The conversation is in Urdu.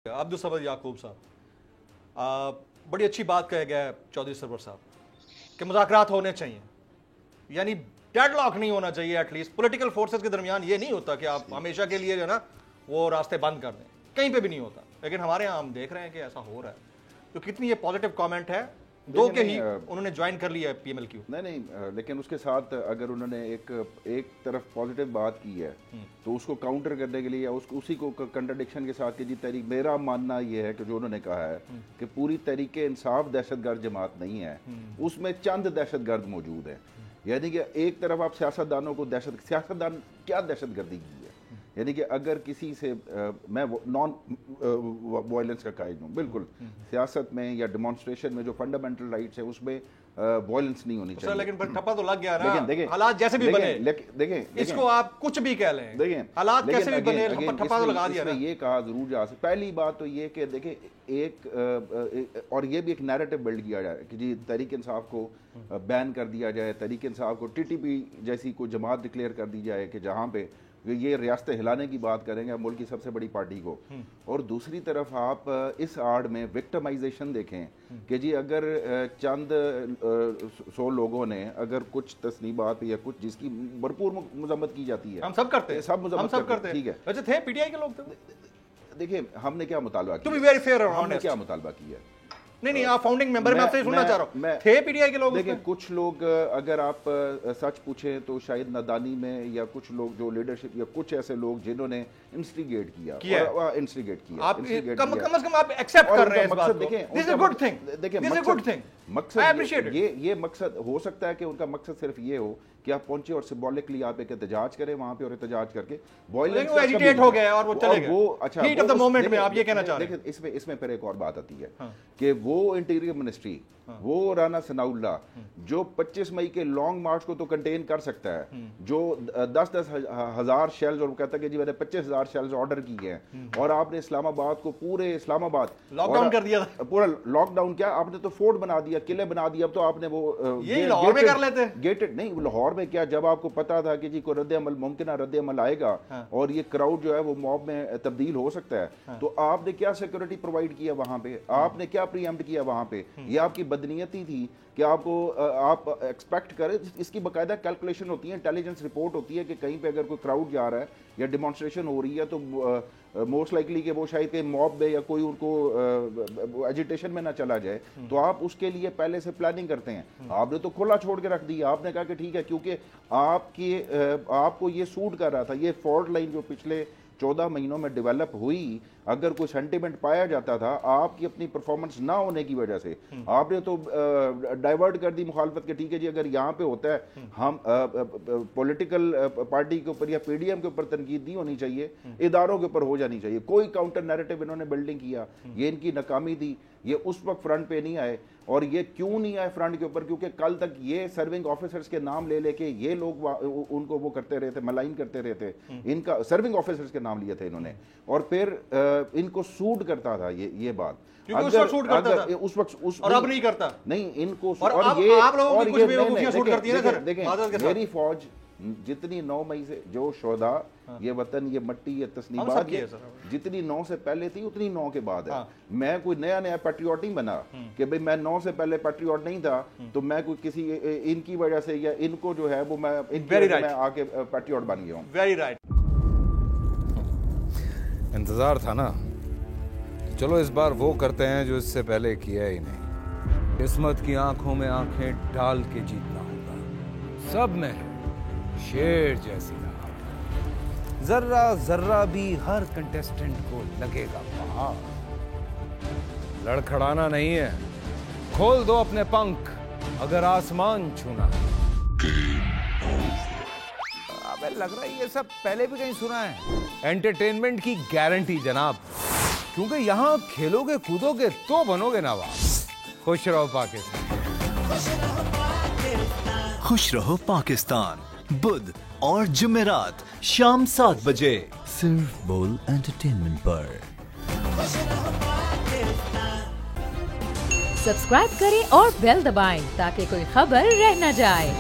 عبدالصمد یعقوب صاحب، بڑی اچھی بات کہہ گیا ہے چودھری سرور صاحب کہ مذاکرات ہونے چاہیے، یعنی ڈیڈ لاک نہیں ہونا چاہیے. ایٹ لیسٹ پولیٹیکل فورسز کے درمیان یہ نہیں ہوتا کہ آپ ہمیشہ کے لیے جو ہے نا وہ راستے بند کر دیں، کہیں پہ بھی نہیں ہوتا. لیکن ہمارے یہاں ہم دیکھ رہے ہیں کہ ایسا ہو رہا ہے. تو کتنی یہ پازیٹیو کامنٹ ہے، دو کے ہی انہوں نے جوائن کر لیا ہے پی ایم ایل کیو. نہیں، لیکن اس کے ساتھ اگر انہوں نے ایک طرف پازیٹیو بات کی ہے تو اس کو کاؤنٹر کرنے کے لیے اسی کو کنٹرڈکشن کے ساتھ کہ جی تحریک، میرا ماننا یہ ہے کہ جو انہوں نے کہا ہے کہ پوری تحریک انصاف دہشت گرد جماعت نہیں ہے، اس میں چند دہشت گرد موجود ہیں. یعنی کہ ایک طرف آپ سیاستدانوں کو سیاستدان کیا دہشت گردی کی ہے، یعنی کہ اگر کسی سے میں نان وائلنس کا قائل ہوں بالکل، سیاست میں یا ڈیمانسٹریشن میں جو فنڈامنٹل رائٹس ہیں اس میں وائلنس نہیں ہونی چاہیے. لیکن ٹھپا تو لگ گیا نا، حالات جیسے بھی بنے، دیکھیں اس کو آپ کچھ بھی کہہ لیں، حالات کیسے بھی بنے، ٹھپا تو لگا دیا نا. یہ کہا ضرور جا سکتا. پہلی بات تو یہ کہ دیکھیں ایک اور یہ بھی ایک نیریٹو بلڈ کیا جائے کہ جی تحریک انصاف کو بین کر دیا جائے، تحریک انصاف کو ٹی ٹی پی جیسی کوئی جماعت ڈکلیئر کر دی جائے کہ جہاں پہ یہ ریاستیں ہلانے کی بات کریں گے ملک کی سب سے بڑی پارٹی کو. اور دوسری طرف آپ اس آڑ میں وکٹمائزیشن دیکھیں کہ جی اگر چند 100 لوگوں نے اگر کچھ تصنیبات یا کچھ جس کی بھرپور مذمت کی جاتی ہے، ہم سب کرتے ہیں، سب کرتے ہیں، ٹھیک ہے. ویسے تھے پی ٹی آئی کے لوگ تھے. دیکھیں ہم نے کیا مطالبہ کیا، ہم نے کیا مطالبہ کیا. نہیں آپ فاؤنڈنگ ممبر، میں آپ سے سننا چاہ رہا ہوں، تھے پی ٹی آئی کے لوگ. دیکھیں کچھ لوگ اگر آپ سچ پوچھیں تو شاید نادانی میں، یا کچھ لوگ جو لیڈرشپ یا کچھ ایسے لوگ جنہوں نے انسٹیگیٹ کیا، آپ کم از کم آپ ایکسپٹ کر رہے ہیں اس بات کو. This is a good thing. دیکھیں This is a good thing. مقصد یہ مقصد ہو سکتا ہے کہ ان کا مقصد صرف یہ ہو کہ آپ پہنچے اور سمبولکلی آپ ایک احتجاج کریں وہاں پہ، اور احتجاج کر کے وائلنس وہ ایجیٹیٹ ہو گئے اور وہ چلے گئے. وہ اچھا ہیٹ آف دی مومنٹ میں آپ یہ کہنا چاہ رہے ہیں. دیکھیں اس میں پھر ایک اور بات آتی ہے کہ وہ انٹیریئر منسٹری، وہ رانا ثناء اللہ جو 25 مئی کے لانگ مارچ کو تو کنٹین کر سکتا ہے، جو 10 ہزار شیلز، اور وہ کہتا ہے کہ جی میں نے 25,000 شیلز آرڈر کی ہیں، اور آپ نے اسلام آباد کو، پورے اسلام آباد لاک ڈاؤن کر دیا، پورا لاک ڈاؤن کیا آپ نے، تو فورٹ بنا دیا، قلعے بنا دیا. اب تو آپ نے وہ یہ لاہور میں کر لیتے، گیٹڈ نہیں لاہور میں کیا، جب آپ کو پتا تھا کہ جی کوئی رد عمل ممکنہ رد عمل آئے گا اور یہ کراؤڈ جو ہے وہ موب میں تبدیل ہو سکتا ہے، تو آپ نے کیا سیکورٹی پرووائڈ کیا وہاں پہ، آپ نے کیا پری ایمپٹ کیا وہاں پہ. یہ آپ کی بدنیتی تھی کہ آپ کو آپ ایکسپیکٹ کریں. اس کی باقاعدہ کیلکولیشن ہوتی ہے، انٹیلیجنس رپورٹ ہوتی ہے کہ کہیں پہ اگر کوئی کراؤڈ جا رہا ہے یا ڈیمانسٹریشن ہو رہی ہے تو موسٹ لائکلی کہ وہ شاید کہ موب میں یا کوئی ان کو ایجیٹیشن میں نہ چلا جائے، تو آپ اس کے لیے پہلے سے پلاننگ کرتے ہیں. آپ نے تو کھلا چھوڑ کے رکھ دیا، آپ نے کہا کہ ٹھیک ہے کیونکہ آپ کو یہ سوٹ کر رہا تھا. یہ فالٹ لائن جو پچھلے 14 مہینوں میں ڈیولپ ہوئی، اگر کوئی سینٹیمنٹ پایا جاتا تھا آپ کی اپنی پرفارمنس نہ ہونے کی وجہ سے، آپ نے تو ڈائیورٹ کر دی مخالفت کے. ٹھیک ہے جی اگر یہاں پہ ہوتا ہے ہم پولیٹیکل پارٹی کے اوپر یا پی ڈی ایم کے اوپر تنقید نہیں ہونی چاہیے، اداروں کے اوپر ہو جانی چاہیے. کوئی کاؤنٹر نیریٹو انہوں نے بلڈنگ کیا، یہ ان کی ناکامی تھی. یہ اس وقت فرنٹ پہ نہیں آئے، اور یہ کیوں نہیں آئے فرنٹ کے اوپر؟ کیونکہ کل تک یہ سرونگ آفیسرز کے نام لے کے یہ لوگ ان کو وہ کرتے رہے تھے، ملائن کرتے رہے تھے. ان کا سرونگ آفیسرز کے نام لیے تھے انہوں نے، اور پھر ان کو سوٹ کرتا تھا یہ بات. اس وقت اور اب نہیں کرتا، نہیں ان کو. دیکھیں میری فوج جتنی 9 مئی سے جو شہداء، یہ وطن، یہ مٹی، یہ تصنیبات جتنی 9 سے پہلے تھی اتنی 9 کے بعد ہے. میں کوئی نیا پیٹریوٹ نہیں بنا کہ بھئی میں 9 سے پہلے پیٹریوٹ نہیں تھا تو میں کوئی کسی ان کی وجہ سے یا ان کو جو ہے وہ میں آ کے پیٹریوٹ بن گیا ہوں. Very right. انتظار تھا نا، چلو اس بار وہ کرتے ہیں جو اس سے پہلے کیا ہی نہیں. قسمت کی آنکھوں میں آنکھیں ڈال کے جیتنا ہوگا. سب میں شیر جیسی رہا، ذرہ ذرہ بھی ہر کنٹیسٹنٹ کو لگے گا پہاڑ. لڑکھڑانا نہیں ہے، کھول دو اپنے پنکھ اگر آسمان چھونا ہے. ابے لگ رہا ہے یہ سب پہلے بھی کہیں سنا ہے. انٹرٹینمنٹ کی گارنٹی جناب، کیونکہ یہاں کھیلو گے کودو گے تو بنو گے نواب. خوش رہو پاکستان. خوش رہو پاکستان، بدھ اور جمعرات شام 7 بجے صرف بول انٹرٹینمنٹ پر. سبسکرائب کریں اور بیل دبائیں تاکہ کوئی خبر رہ نہ جائے.